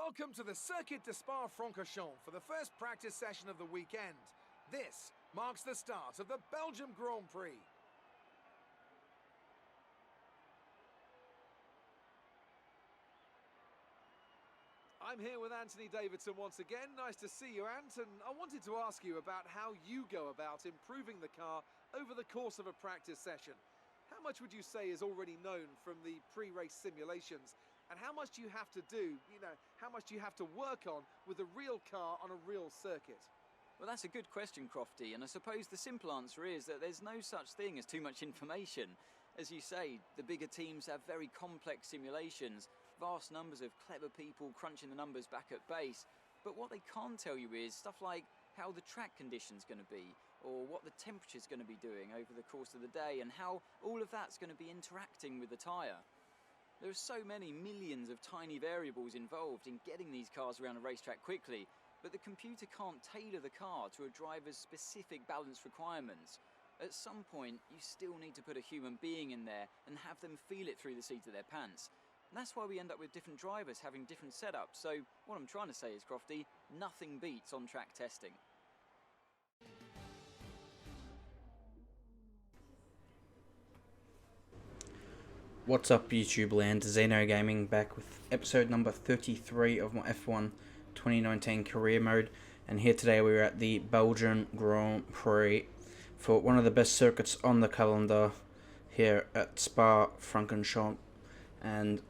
Welcome to the Circuit de Spa-Francorchamps for the first practice session of the weekend. This marks the start of the Belgium Grand Prix. I'm here with Anthony Davidson once again. Nice to see you, Ant, and I wanted to ask you about how you go about improving the car over the course of a practice session. How much would you say is already known from the pre-race simulations? And how much do you have to do, how much do you have to work on with a real car on a real circuit? Well, that's a good question, Crofty, and I suppose the simple answer is that there's no such thing as too much information. As you say, the bigger teams have very complex simulations, vast numbers of clever people crunching the numbers back at base, but what they can't tell you is stuff like how the track condition's going to be, or what the temperature's going to be doing over the course of the day, and how all of that's going to be interacting with the tyre. There are so many millions of tiny variables involved in getting these cars around a racetrack quickly, but the computer can't tailor the car to a driver's specific balance requirements. At some point, you still need to put a human being in there and have them feel it through the seat of their pants. And that's why we end up with different drivers having different setups. So what I'm trying to say is, Crofty, nothing beats on-track testing. What's up, YouTube land? Zeno Gaming back with episode number 33 of my F1 2019 career mode, and here today we're at the Belgian Grand Prix for one of the best circuits on the calendar here at Spa-Francorchamps. And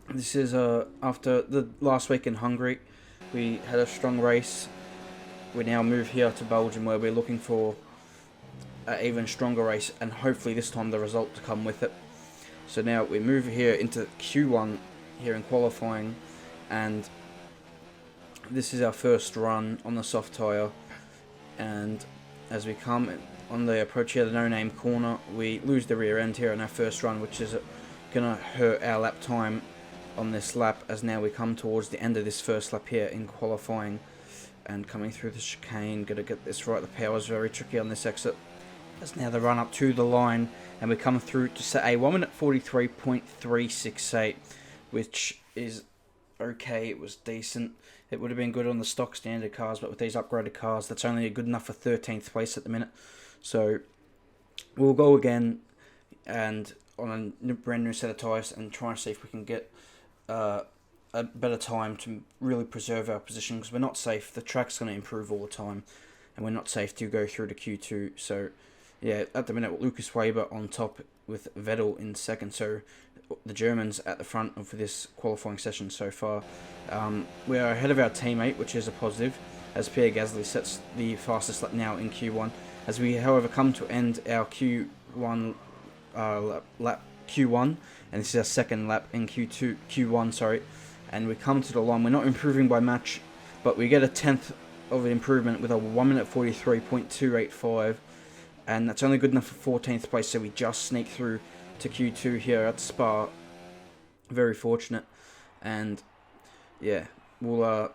this is after the last week in Hungary. We had a strong race. We now move here to Belgium, where we're looking for an even stronger race, and hopefully this time the result to come with it. So now we move here into Q1 here in qualifying, and this is our first run on the soft tyre. And as we come on the approach here, the no-name corner, we lose the rear end here on our first run, which is going to hurt our lap time on this lap, as now we come towards the end of this first lap here in qualifying and coming through the chicane. Got to get this right. The power is very tricky on this exit. That's now the run up to the line, and we come through to set a 1 minute 43.368, which is okay. It was decent. It would have been good on the stock standard cars, but with these upgraded cars, that's only good enough for 13th place at the minute. So we'll go again and on a brand new set of tyres and try and see if we can get a better time to really preserve our position, because we're not safe. The track's going to improve all the time, and we're not safe to go through to Q2. So yeah, at the minute, Lucas Weber on top with Vettel in second. So the Germans at the front of this qualifying session so far. We are ahead of our teammate, which is a positive, as Pierre Gasly sets the fastest lap now in Q1. As we, however, come to end our Q1 lap Q1, and this is our second lap in Q1, sorry. And we come to the line. We're not improving by much, but we get a 10th of an improvement with a 1 minute 43.285. And that's only good enough for 14th place, so we just sneak through to Q2 here at Spa. Very fortunate. And yeah, we'll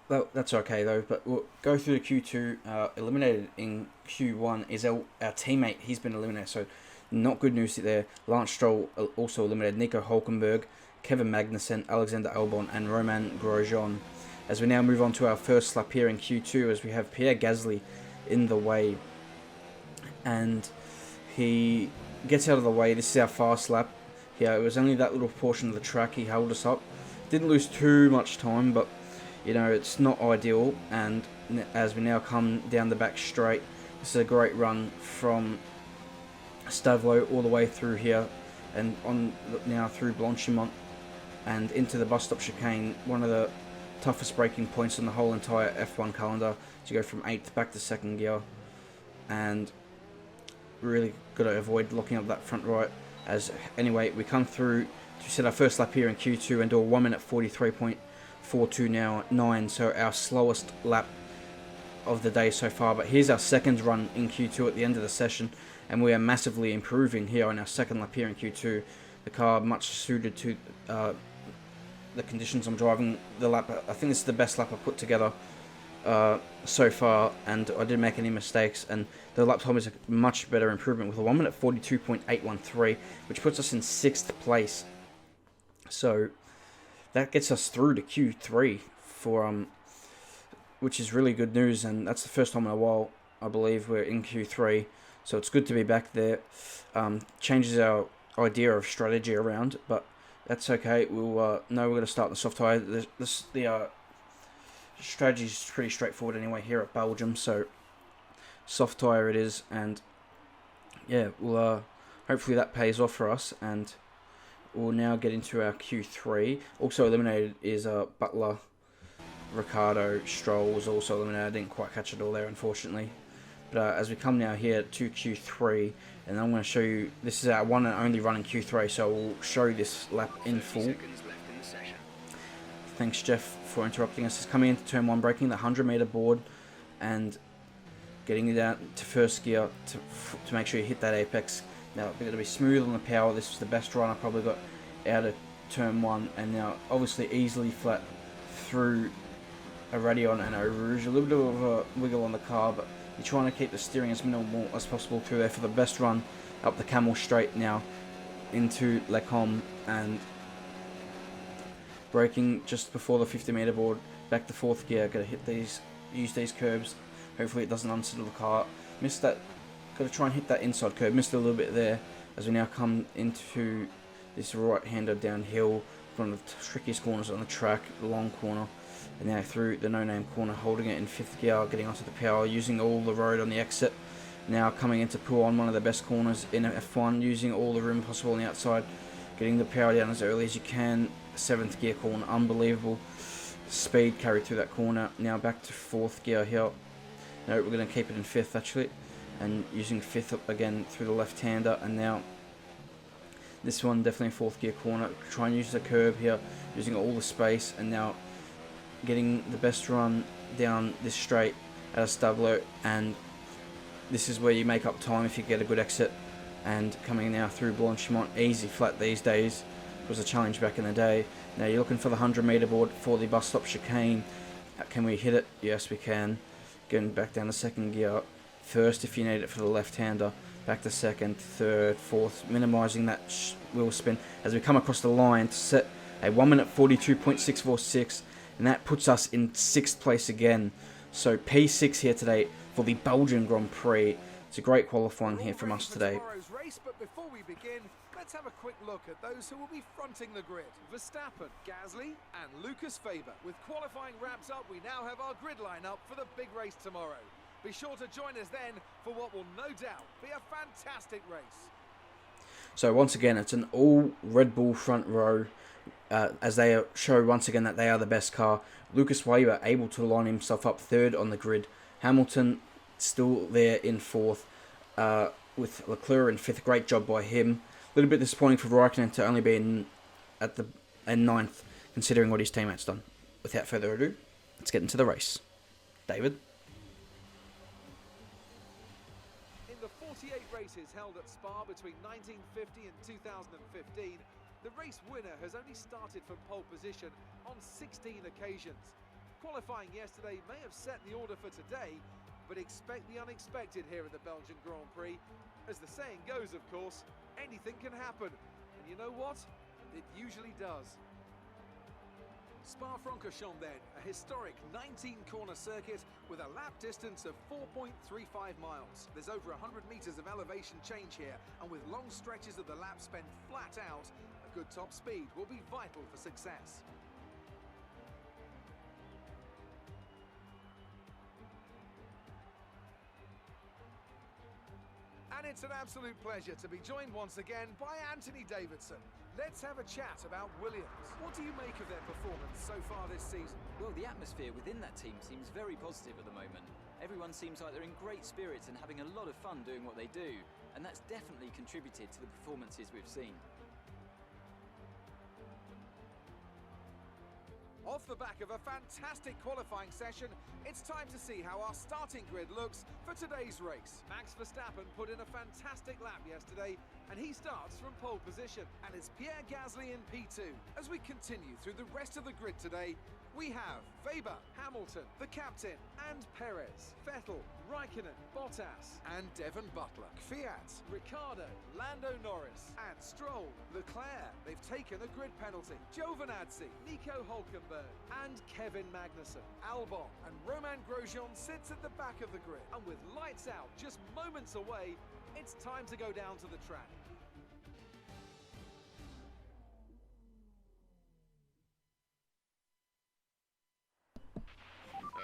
that's okay though, but we'll go through to Q2. Eliminated in Q1 is our teammate. He's been eliminated, so not good news there. Lance Stroll also eliminated. Nico Hulkenberg, Kevin Magnussen, Alexander Albon, and Romain Grosjean. As we now move on to our first lap here in Q2, as we have Pierre Gasly in the way, and he gets out of the way. This is our fast lap. Yeah, it was only that little portion of the track he held us up. Didn't lose too much time, but it's not ideal. And as we now come down the back straight, this is a great run from Stavlo all the way through here, and on now through Blanchimont and into the bus stop chicane. One of the toughest braking points on the whole entire F1 calendar, to go from 8th back to 2nd gear, and really got to avoid locking up that front right. As anyway, we come through to set our first lap here in Q2 and do a 1 minute 43.42 so our slowest lap of the day so far. But here's our second run in Q2 at the end of the session, and we are massively improving here on our second lap here in Q2. The car much suited to the conditions I'm driving the lap. I think this is the best lap I've put together so far, and I didn't make any mistakes, and the lap time is a much better improvement with a 1 minute 42.813, which puts us in 6th place. So that gets us through to Q3 for which is really good news, and that's the first time in a while I believe we're in Q3. So it's good to be back there. Changes our idea of strategy around, but that's okay. We'll know we're going to start the soft tire. The strategy is pretty straightforward anyway here at Belgium. So soft tire it is, and yeah, we'll hopefully that pays off for us, and we'll now get into our Q3. Also eliminated is Butler, Ricardo, Stroll was also eliminated. I didn't quite catch it all there, unfortunately. But as we come now here to Q3, and I'm going to show you, this is our one and only run in Q3, so we'll show you this lap in full. Thanks, Jeff, for interrupting us. It's coming into turn 1, breaking the 100-meter board and getting it out to first gear to make sure you hit that apex. Now, we're going to be smooth on the power. This was the best run I probably got out of turn 1, and now obviously easily flat through a Radion and a Rouge. A little bit of a wiggle on the car, but you're trying to keep the steering as minimal as possible through there for the best run up the Camel Straight now into Lecombe, and braking just before the 50-meter board, back to 4th gear. Got to hit these, use these curbs. Hopefully it doesn't unsettle the car. Missed that. Got to try and hit that inside curb. Missed it a little bit there as we now come into this right-hander downhill, one of the trickiest corners on the track, the long corner. And now through the no-name corner, holding it in 5th gear, getting onto the power, using all the road on the exit. Now coming into Pouan, one of the best corners in F1, using all the room possible on the outside, getting the power down as early as you can. 7th gear corner, unbelievable speed carried through that corner. Now back to 4th gear here. No, we're going to keep it in 5th actually, and using 5th up again through the left-hander. And now this one definitely 4th gear corner. Try and use the curb here, using all the space, and now getting the best run down this straight at a Stablo, and this is where you make up time if you get a good exit. And coming now through Blanchimont, easy flat these days, was a challenge back in the day. Now you're looking for the 100-meter board for the bus stop chicane. Can we hit it? Yes, we can. Getting back down to 2nd gear, 1st if you need it for the left-hander, back to 2nd, 3rd, 4th, minimising that wheel spin as we come across the line to set a 1 minute 42.646, and that puts us in 6th place again. So P6 here today for the Belgian Grand Prix. It's a great qualifying here from us today. Race, but before we begin, let's have a quick look at those who will be fronting the grid. Verstappen, Gasly and Lucas Faber. With qualifying wrapped up, we now have our grid lineup for the big race tomorrow. Be sure to join us then for what will no doubt be a fantastic race. So once again, it's an all Red Bull front row, as they show once again that they are the best car. Lucas Faber able to line himself up 3rd on the grid. Hamilton still there in 4th, with Leclerc in 5th. Great job by him. A little bit disappointing for Raikkonen to only be in 9th, considering what his teammates done. Without further ado, let's get into the race. David? In the 48 races held at Spa between 1950 and 2015, the race winner has only started from pole position on 16 occasions. Qualifying yesterday may have set the order for today, but expect the unexpected here at the Belgian Grand Prix. As the saying goes, of course, anything can happen. And you know what? It usually does. Spa-Francorchamps then, a historic 19-corner circuit with a lap distance of 4.35 miles. There's over 100 metres of elevation change here, and with long stretches of the lap spent flat out, a good top speed will be vital for success. And it's an absolute pleasure to be joined once again by Anthony Davidson. Let's have a chat about Williams. What do you make of their performance so far this season? Well, the atmosphere within that team seems very positive at the moment. Everyone seems like they're in great spirits and having a lot of fun doing what they do, and that's definitely contributed to the performances we've seen. Off the back of a fantastic qualifying session, it's time to see how our starting grid looks for today's race. Max Verstappen put in a fantastic lap yesterday, and he starts from pole position. And it's Pierre Gasly in P2. As we continue through the rest of the grid today, We have Weber, Hamilton, the captain, and Perez, Vettel, Raikkonen, Bottas, and Devon Butler, Fiat, Ricciardo, Lando Norris, and Stroll, Leclerc. They've taken a grid penalty. Giovinazzi, Nico Hulkenberg, and Kevin Magnussen. Albon and Romain Grosjean sits at the back of the grid, and with lights out just moments away, it's time to go down to the track.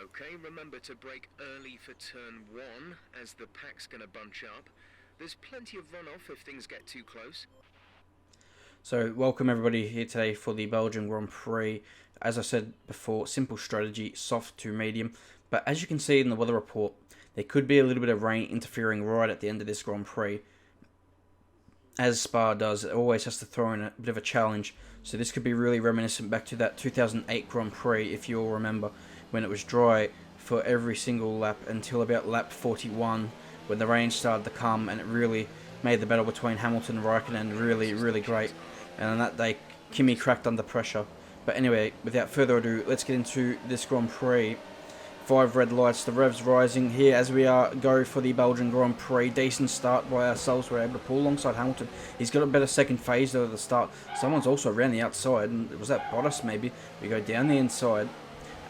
Okay, remember to brake early for turn 1, as the pack's going to bunch up. There's plenty of runoff if things get too close. So, welcome everybody here today for the Belgium Grand Prix. As I said before, simple strategy, soft to medium. But as you can see in the weather report, there could be a little bit of rain interfering right at the end of this Grand Prix. As Spa does, it always has to throw in a bit of a challenge. So this could be really reminiscent back to that 2008 Grand Prix, if you all remember, when it was dry for every single lap until about lap 41, when the rain started to come and it really made the battle between Hamilton and Raikkonen really great. And on that day, Kimi cracked under pressure. But anyway, without further ado, let's get into this Grand Prix. 5 red lights, the revs rising here as we go for the Belgian Grand Prix. Decent start by ourselves, we're able to pull alongside Hamilton. He's got a better second phase though at the start. Someone's also around the outside, and was that Bottas maybe? We go down the inside,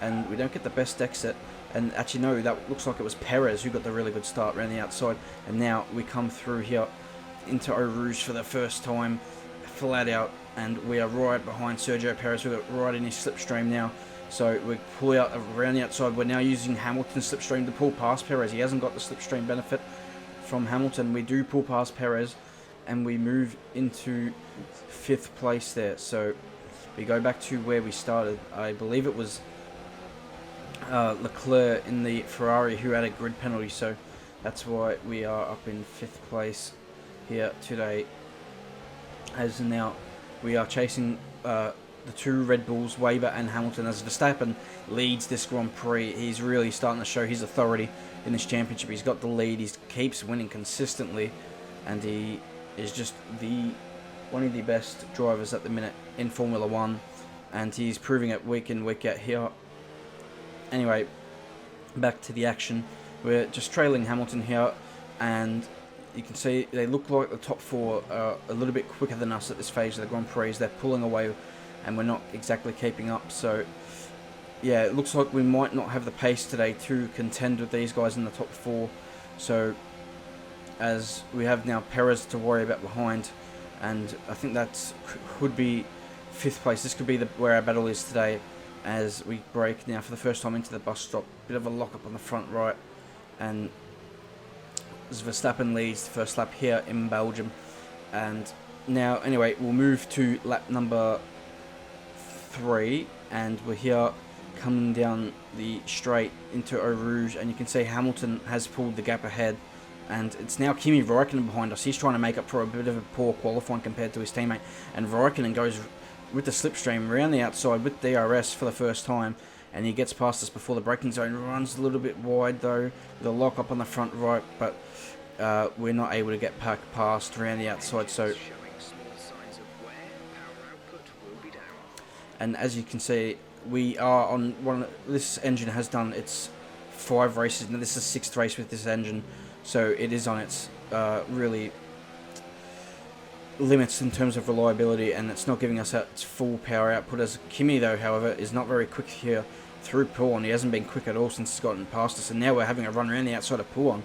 and we don't get the best exit. And actually no, that looks like it was Perez who got the really good start around the outside. And now we come through here into Eau Rouge for the first time, flat out, and we are right behind Sergio Perez. We're right in his slipstream now. So we pull out around the outside. We're now using Hamilton's slipstream to pull past Perez. He hasn't got the slipstream benefit from Hamilton. We do pull past Perez, and we move into 5th place there. So we go back to where we started. I believe it was Leclerc in the Ferrari who had a grid penalty. So that's why we are up in 5th place here today. As now we are chasing the 2 Red Bulls, Weber and Hamilton, as Verstappen leads this Grand Prix. He's really starting to show his authority in this championship. He's got the lead, he keeps winning consistently, and he is just one of the best drivers at the minute in Formula 1, and he's proving it week in, week out here. Anyway, back to the action. We're just trailing Hamilton here, and you can see they look like the top 4 are a little bit quicker than us at this phase of the Grand Prix. They're pulling away, and we're not exactly keeping up. So yeah, it looks like we might not have the pace today to contend with these guys in the top 4. So as we have now Perez to worry about behind, and I think that could be 5th place. This could be where our battle is today, as we brake now for the first time into the bus stop. Bit of a lock up on the front right, and as Verstappen leads the first lap here in Belgium. And now anyway, we'll move to lap number 3, and we're here coming down the straight into Eau Rouge, and you can see Hamilton has pulled the gap ahead, and it's now Kimi Raikkonen behind us. He's trying to make up for a bit of a poor qualifying compared to his teammate, and Raikkonen goes with the slipstream around the outside with DRS for the first time, and he gets past us before the braking zone. Runs a little bit wide though, with a lock up on the front right, but we're not able to get past around the outside. So, and as you can see, we are on this engine has done its 5 races. Now this is the 6th race with this engine, so it is on its really limits in terms of reliability, and it's not giving us its full power output. As Kimi though, however, is not very quick here through Pouan. He hasn't been quick at all since he's gotten past us, and now we're having a run around the outside of Pouan.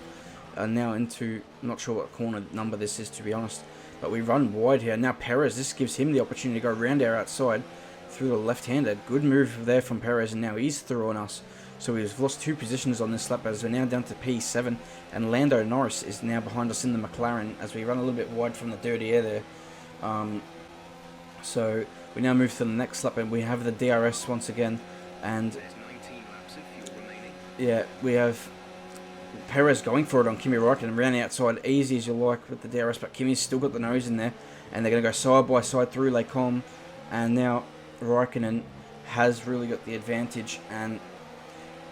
Now into, I'm not sure what corner number this is, to be honest, but we run wide here. Now Perez, this gives him the opportunity to go around our outside through the left-hander. Good move there from Perez, and now he's through on us. So we've lost 2 positions on this lap, as we're now down to P7, and Lando Norris is now behind us in the McLaren as we run a little bit wide from the dirty air there. So we now move to the next lap, and we have the DRS once again, and yeah, we have Perez going for it on Kimi Raikkonen around the outside, easy as you like with the DRS, but Kimi's still got the nose in there, and they're going to go side by side through Les Combes, and now Raikkonen has really got the advantage and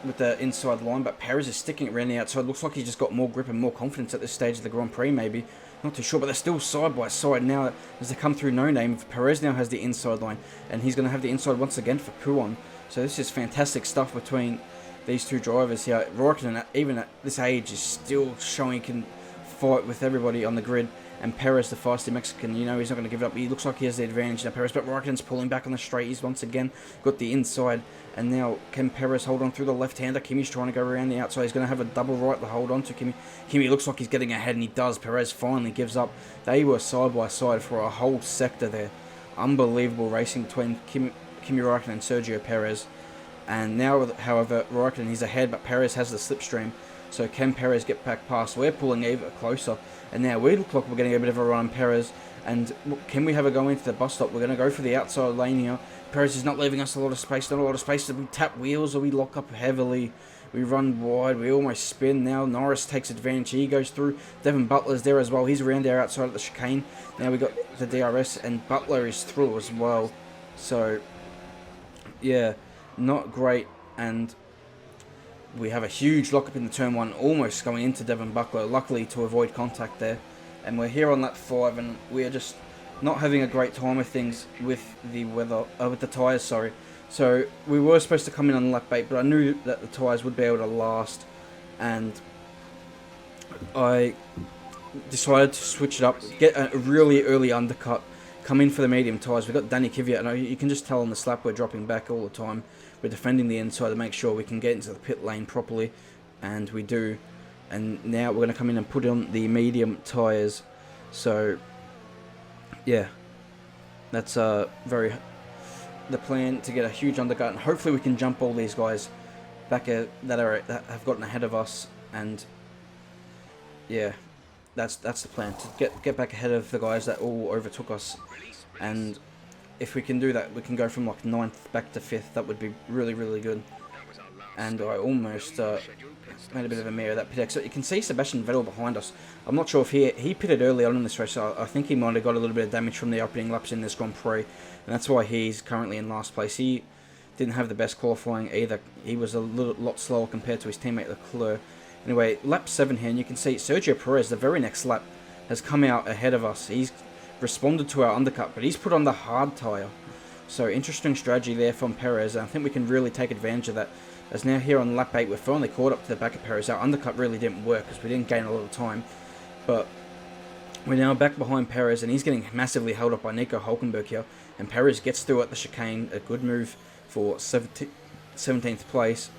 with the inside line, but Perez is sticking around the outside. Looks like he's just got more grip and more confidence at this stage of the Grand Prix, maybe. Not too sure, but they're still side by side now as they come through No Name. Perez now has the inside line, and he's going to have the inside once again for Pouan. So this is fantastic stuff between these two drivers here. Raikkonen, even at this age, is still showing he can fight with everybody on the grid. And Perez, the feisty Mexican, you know, he's not going to give it up. He looks like he has the advantage now, Perez. But Raikkonen's pulling back on the straight. He's once again got the inside. And now, can Perez hold on through the left-hander? Kimi's trying to go around the outside. He's going to have a double right to hold on to Kimi. Kimi looks like he's getting ahead, and he does. Perez finally gives up. They were side-by-side for a whole sector there. Unbelievable racing between Kimi Raikkonen and Sergio Perez. And now, however, Raikkonen is ahead, but Perez has the slipstream. So can Perez get back past? We're pulling even closer. And now we look like we're getting a bit of a run on Perez. And can we have a go into the bus stop? We're going to go for the outside lane here. Perez is not leaving us a lot of space. Not a lot of space. We tap wheels or we lock up heavily. We run wide. We almost spin. Now Norris takes advantage. He goes through. Devin Butler's there as well. He's around there outside of the chicane. Now we got the DRS. And Butler is through as well. So, yeah, not great. And we have a huge lockup in the turn 1, almost going into Devin Butler, luckily to avoid contact there. And we're here on lap 5, and we are just not having a great time with things with the weather, with the tyres, sorry. So we were supposed to come in on lap 8, but I knew that the tyres would be able to last, and I decided to switch it up, get a really early undercut, come in for the medium tyres. We've got Danny Kvyat, and you can just tell on the slap we're dropping back all the time. We're defending the inside to make sure we can get into the pit lane properly, and we do. And now we're going to come in and put on the medium tyres. So, yeah, that's the plan, to get a huge undercut, and hopefully we can jump all these guys back that have gotten ahead of us. And yeah, that's the plan, to get back ahead of the guys that all overtook us. And if we can do that, we can go from like 9th back to 5th. That would be really, really good. And I almost made a bit of a mare of that pit exit. You can see Sebastian Vettel behind us. I'm not sure if he pitted early on in this race. So I think he might have got a little bit of damage from the opening laps in this Grand Prix. And that's why he's currently in last place. He didn't have the best qualifying either. He was a lot slower compared to his teammate Leclerc. Anyway, lap 7 here, and you can see Sergio Perez, the very next lap, has come out ahead of us. He's responded to our undercut, but he's put on the hard tyre. So interesting strategy there from Perez, and I think we can really take advantage of that. As now here on lap 8, we're finally caught up to the back of Perez. Our undercut really didn't work because we didn't gain a lot of time, but we're now back behind Perez, and he's getting massively held up by Nico Hülkenberg here, and Perez gets through at the chicane. A good move for 17th place.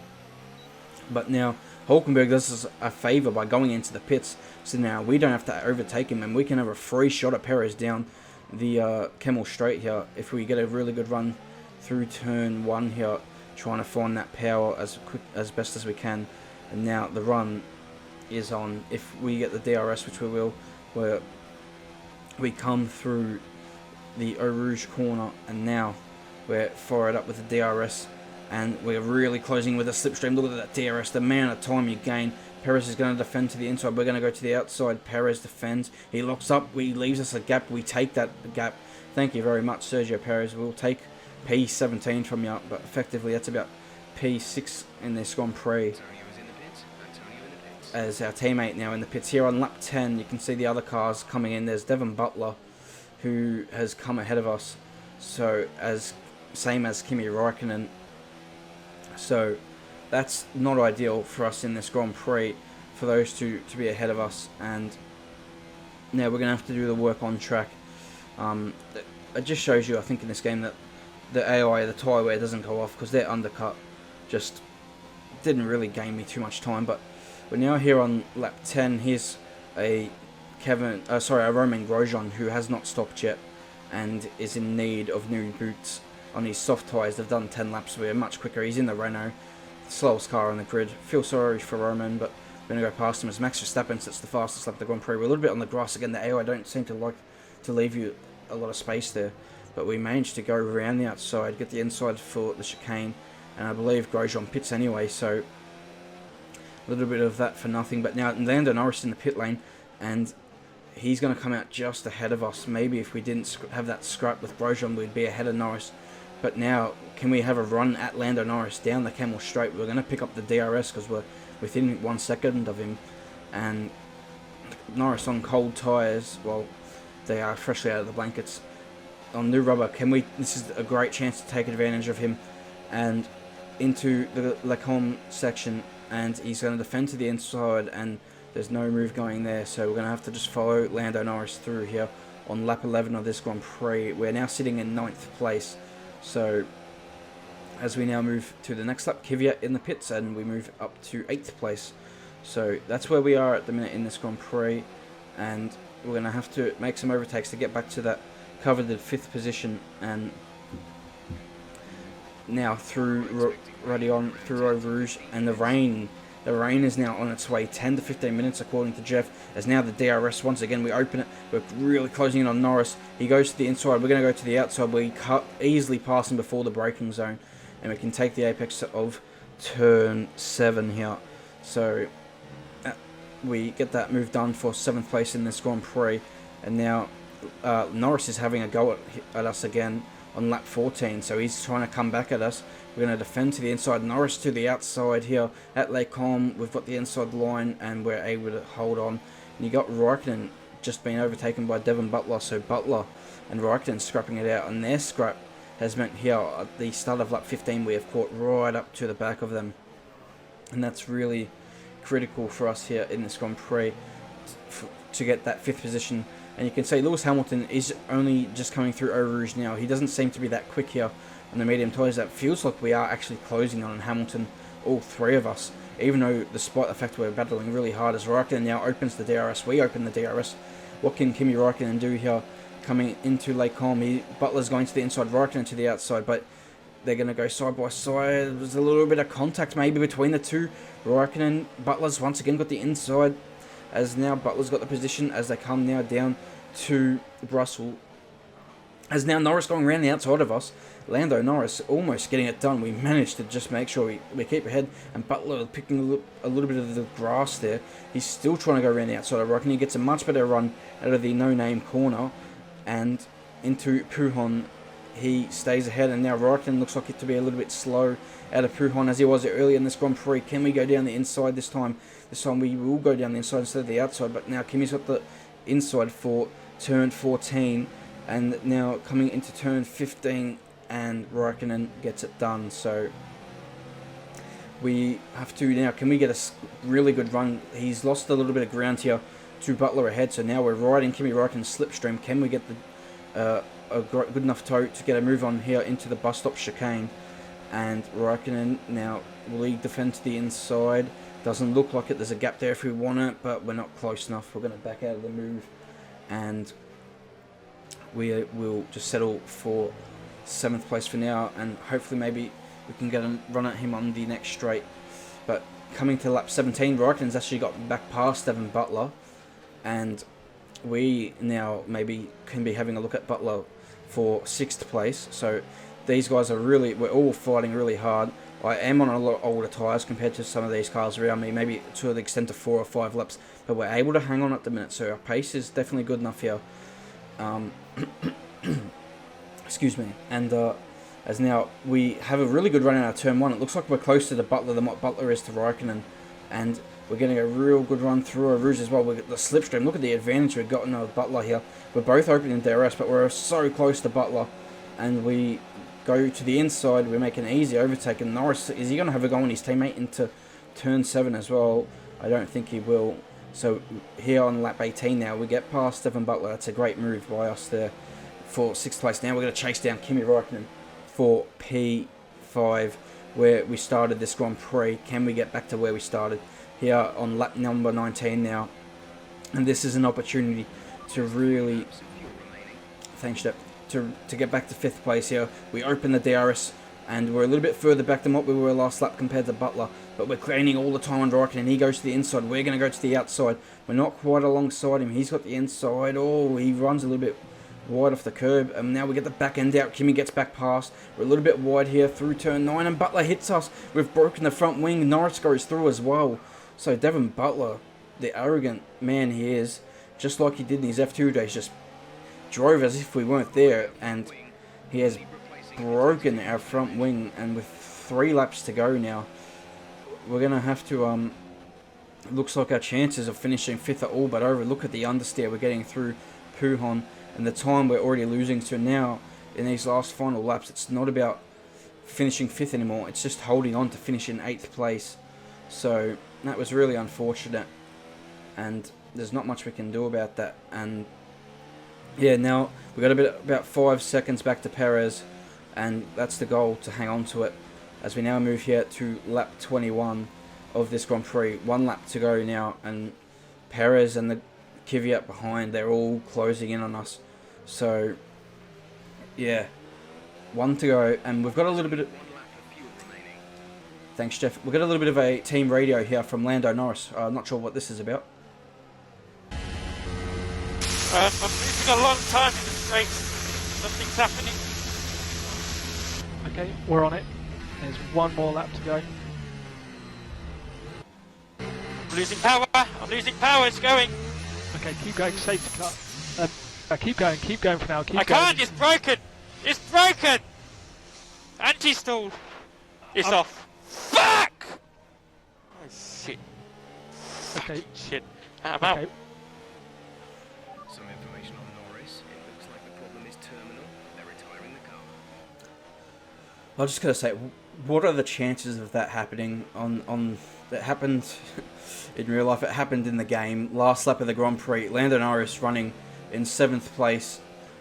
But now Hülkenberg does us a favour by going into the pits, so now we don't have to overtake him, and we can have a free shot at Perez down the Kemmel Straight here if we get a really good run through turn 1 here, trying to find that power as best as we can. And now the run is on. If we get the DRS, which we will, where we come through the Eau Rouge corner, and now we're fired up with the DRS, and we're really closing with a slipstream. Look at that DRS, the amount of time you gain. Perez is going to defend to the inside. We're going to go to the outside. Perez defends. He locks up. He leaves us a gap. We take that gap. Thank you very much, Sergio Perez. We'll take P17 from you, but effectively that's about P6 in this Grand Prix. As our teammate now in the pits here on lap 10, you can see the other cars coming in. There's Devin Butler, who has come ahead of us. So same as Kimi Raikkonen. So that's not ideal for us in this Grand Prix, for those two to be ahead of us. And now we're going to have to do the work on track. It just shows you, I think, in this game that the AI, the tyre wear doesn't go off, because their undercut just didn't really gain me too much time. But we're now here on lap 10. Here's a Romain Grosjean, who has not stopped yet and is in need of new boots on his soft tyres. They've done 10 laps. We're much quicker. He's in the Renault, the slowest car on the grid. Feel sorry for Roman, but we're going to go past him as Max Verstappen sets the fastest lap of the Grand Prix. We're a little bit on the grass again. The AI don't seem to like to leave you a lot of space there, but we managed to go around the outside, get the inside for the chicane, and I believe Grosjean pits anyway, so a little bit of that for nothing. But now Lando Norris in the pit lane, and he's going to come out just ahead of us. Maybe if we didn't have that scrap with Grosjean, we'd be ahead of Norris. But now, can we have a run at Lando Norris down the Kemmel Straight? We're going to pick up the DRS because we're within 1 second of him. And Norris on cold tyres, well, they are freshly out of the blankets. On new rubber, this is a great chance to take advantage of him. And into the Lacombe section, and he's going to defend to the inside, and there's no move going there, so we're going to have to just follow Lando Norris through here on lap 11 of this Grand Prix. We're now sitting in 9th place, so as we now move to the next lap, Kvyat in the pits, and we move up to 8th place. So that's where we are at the minute in this Grand Prix, and we're going to have to make some overtakes to get back to that coveted 5th position. And now through Radion, through Eau Rouge, and the rain is now on its way, 10 to 15 minutes according to Jeff, as now the DRS, once again we open it, we're really closing in on Norris. He goes to the inside, we're going to go to the outside, we easily pass him before the braking zone, and we can take the apex of turn 7 here. So we get that move done for 7th place in this Grand Prix, and now Norris is having a go at us again on lap 14, so he's trying to come back at us. We're going to defend to the inside, Norris to the outside here at Lacombe. We've got the inside line, and we're able to hold on. And you got Raikkonen just being overtaken by Devon Butler, so Butler and Raikkonen scrapping it out, and their scrap has meant here at the start of lap 15 we have caught right up to the back of them, and that's really critical for us here in this Grand Prix to get that 5th position. And you can see Lewis Hamilton is only just coming through Eau Rouge now. He doesn't seem to be that quick here on the medium tyres. That feels like we are actually closing on Hamilton, all 3 of us, even though despite the fact we're battling really hard. As Raikkonen now opens the DRS, we open the DRS. What can Kimi Raikkonen do here coming into Lacombe? Butler's going to the inside, Raikkonen to the outside, but they're going to go side by side. There's a little bit of contact maybe between the two. Raikkonen, Butler's once again got the inside, as now Butler's got the position as they come now down to Brussels. As now Norris going around the outside of us. Lando Norris almost getting it done. We managed to just make sure we keep ahead, and Butler picking a little bit of the grass there. He's still trying to go around the outside of Raikkonen. He gets a much better run out of the no-name corner, and into Pujon. He stays ahead, and now Raikkonen looks like it to be a little bit slow out of Pujon as he was earlier in this Grand Prix. Can we go down the inside this time? This time we will go down the inside instead of the outside, but now Kimi's got the inside for turn 14, and now coming into turn 15, and Raikkonen gets it done. So we have to now, can we get a really good run? He's lost a little bit of ground here to Butler ahead, so now we're riding Kimi Raikkonen's slipstream. Can we get the a good enough tow to get a move on here into the bus stop chicane? And Raikkonen now will he defend to the inside. Doesn't look like it. There's a gap there if we want it, but we're not close enough. We're going to back out of the move, and we will just settle for 7th place for now, and hopefully maybe we can get a run at him on the next straight. But coming to lap 17, Raikkonen's actually got back past Devon Butler, and we now maybe can be having a look at Butler for 6th place. So these guys are really, we're all fighting really hard. I am on a lot older tyres compared to some of these cars around me, maybe to the extent of 4 or 5 laps, but we're able to hang on at the minute, so our pace is definitely good enough here. Excuse me. And as now we have a really good run in our turn 1. It looks like we're closer to Butler than what Butler is to Raikkonen, and we're getting a real good run through our Rouge as well. We get the slipstream. Look at the advantage we've gotten over Butler here. We're both opening DRS, but we're so close to Butler, and we go to the inside. We make an easy overtake, and Norris, is he going to have a go on his teammate into turn 7 as well? I don't think he will. So here on lap 18 now, we get past Devon Butler. That's a great move by us there for 6th place. Now we're going to chase down Kimi Raikkonen for P5, where we started this Grand Prix. Can we get back to where we started? Here on lap number 19 now, and this is an opportunity to really, thanks Steph, to get back to 5th place here. We open the DRS, and we're a little bit further back than what we were last lap compared to Butler, but we're gaining all the time on Raikkonen. He goes to the inside, we're going to go to the outside. We're not quite alongside him. He's got the inside. Oh, he runs a little bit wide off the curb, and now we get the back end out. Kimi gets back past. We're a little bit wide here through turn 9, and Butler hits us. We've broken the front wing. Norris goes through as well. So Devon Butler, the arrogant man he is, just like he did in his F2 days, just drove as if we weren't there, and he has broken our front wing. And with 3 laps to go now, we're going to have to, looks like our chances of finishing 5th are all but over. Look at the understeer we're getting through Pujon, and the time we're already losing. So now, in these last final laps, it's not about finishing 5th anymore. It's just holding on to finish in 8th place. So that was really unfortunate, and there's not much we can do about that. And yeah, now we've got about 5 seconds back to Perez, and that's the goal, to hang on to it, as we now move here to lap 21 of this Grand Prix. 1 lap to go now, and Perez and the Kvyat behind, they're all closing in on us. So yeah, 1 to go, and we've got a little bit of... Thanks, Jeff. We've got a little bit of a team radio here from Lando Norris. I'm not sure what this is about. I'm losing a long time in this race. Something's happening. Okay, we're on it. There's 1 more lap to go. I'm losing power. I'm losing power. It's going. Okay, keep going. Safety car. Keep going for now. Keep I going. can't. It's broken. It's broken. Anti-stall. It's off. Fuck! Oh shit. Okay. Shit. I'm out. Okay. Some information on Norris. It looks like the problem is terminal. They're retiring the car. I was just gonna say, what are the chances of that happening on that happened in real life? It happened in the game. Last lap of the Grand Prix, Lando Norris running in 7th place,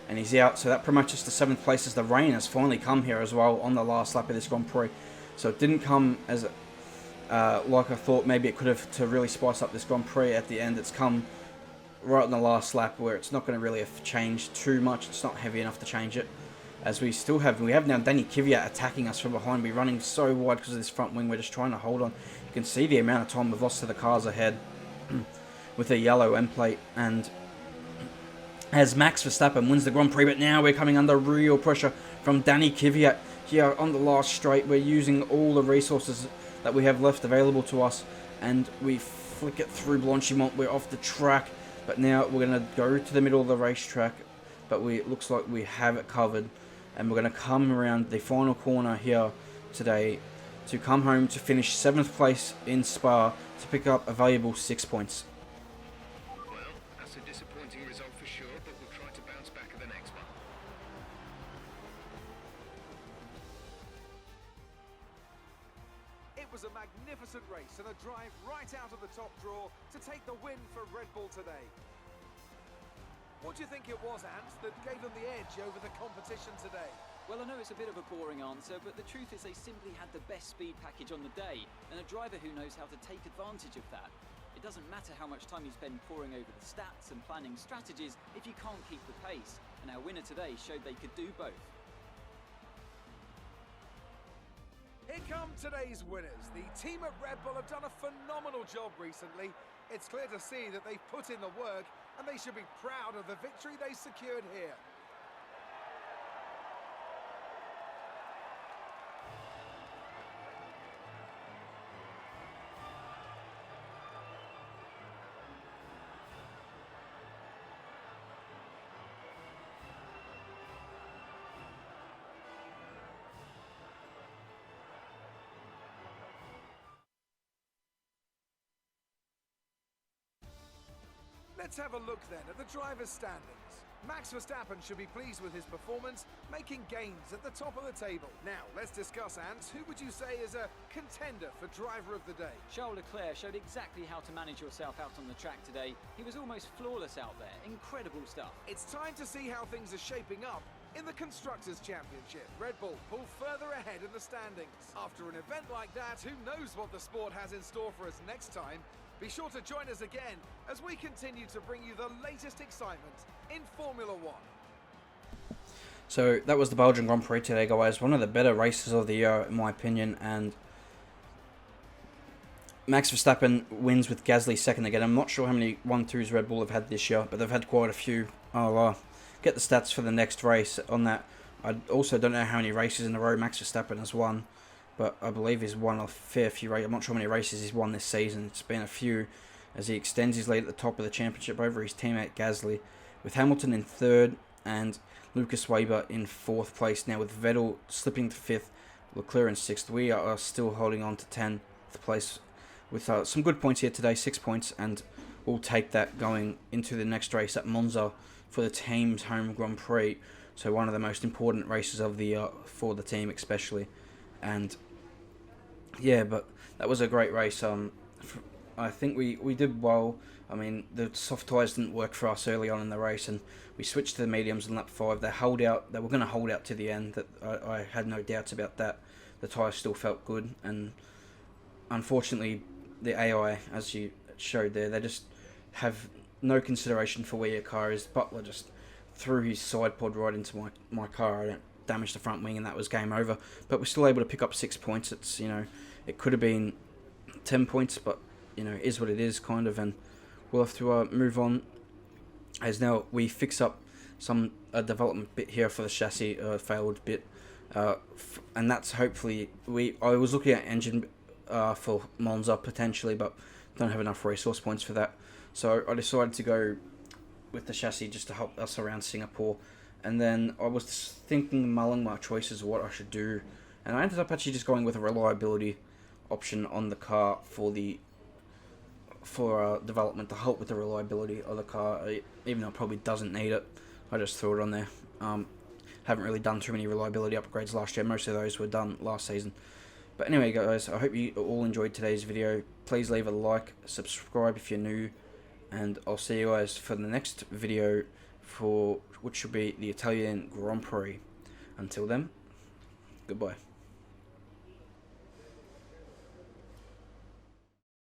and he's out. So that promotes us to 7th place, as the rain has finally come here as well on the last lap of this Grand Prix. So it didn't come as like I thought maybe it could have, to really spice up this Grand Prix at the end. It's come right on the last lap, where it's not going to really have changed too much. It's not heavy enough to change it, as we have now Danny Kvyat attacking us from behind. We're running so wide because of this front wing. We're just trying to hold on. You can see the amount of time we've lost to the cars ahead with a yellow end plate. And as Max Verstappen wins the Grand Prix, but now we're coming under real pressure from Danny Kvyat here on the last straight. We're using all the resources that we have left available to us, and we flick it through Blanchimont. We're off the track, but now we're going to go to the middle of the racetrack, but it looks like we have it covered, and we're going to come around the final corner here today to come home to finish 7th place in Spa, to pick up a valuable 6 points. Well, that's a disappointing result for sure, but we'll try to bounce back at the next one. It was a magnificent race and a drive right out of the top draw to take the win for Red Bull today. What do you think it was, Ant, that gave them the edge over the competition today? Well, I know it's a bit of a boring answer, but the truth is they simply had the best speed package on the day, and a driver who knows how to take advantage of that. It doesn't matter how much time you spend poring over the stats and planning strategies if you can't keep the pace, and our winner today showed they could do both. Here come today's winners. The team at Red Bull have done a phenomenal job recently. It's clear to see that they've put in the work, and they should be proud of the victory they secured here. Let's have a look then at the drivers' standings. Max Verstappen should be pleased with his performance, making gains at the top of the table. Now, let's discuss, Ant. Who would you say is a contender for driver of the day? Charles Leclerc showed exactly how to manage yourself out on the track today. He was almost flawless out there. Incredible stuff. It's time to see how things are shaping up in the Constructors' Championship. Red Bull pull further ahead in the standings. After an event like that, who knows what the sport has in store for us next time? Be sure to join us again as we continue to bring you the latest excitement in Formula One. So that was the Belgian Grand Prix today, guys. One of the better races of the year, in my opinion. And Max Verstappen wins with Gasly second again. I'm not sure how many 1-2s Red Bull have had this year, but they've had quite a few. I'll get the stats for the next race on that. I also don't know how many races in a row Max Verstappen has won, but I believe he's won a fair few races. I'm not sure how many races he's won this season. It's been a few, as he extends his lead at the top of the championship over his teammate Gasly, with Hamilton in 3rd and Lucas Weber in 4th place. Now with Vettel slipping to 5th, Leclerc in 6th, we are still holding on to 10th place with some good points here today, 6 points, and we'll take that going into the next race at Monza for the team's home Grand Prix. So one of the most important races of the year for the team especially. And yeah, but that was a great race. I think we did well. I mean, the soft tyres didn't work for us early on in the race, and we switched to the mediums in lap 5. They held out. They were going to hold out to the end. That I had no doubts about that. The tyres still felt good, and unfortunately, the AI, as you showed there, they just have no consideration for where your car is. Butler just threw his side pod right into my car. I damaged the front wing, and that was game over. But we're still able to pick up 6 points. It's, you know, it could have been 10 points, but you know, it is what it is, kind of, and we'll have to move on. As now we fix up some development bit here for the chassis, failed bit, and that's hopefully I was looking at engine for Monza potentially, but don't have enough resource points for that. So I decided to go with the chassis just to help us around Singapore. And then I was thinking, mulling my choices of what I should do, and I ended up actually just going with a reliability option on the car for development to help with the reliability of the car, even though it probably doesn't need it. I just threw it on there. Haven't really done too many reliability upgrades last year. Most of those were done last season. But anyway, guys, I hope you all enjoyed today's video. Please leave a like, subscribe if you're new, and I'll see you guys for the next video, for which will be the Italian Grand Prix. Until then, goodbye.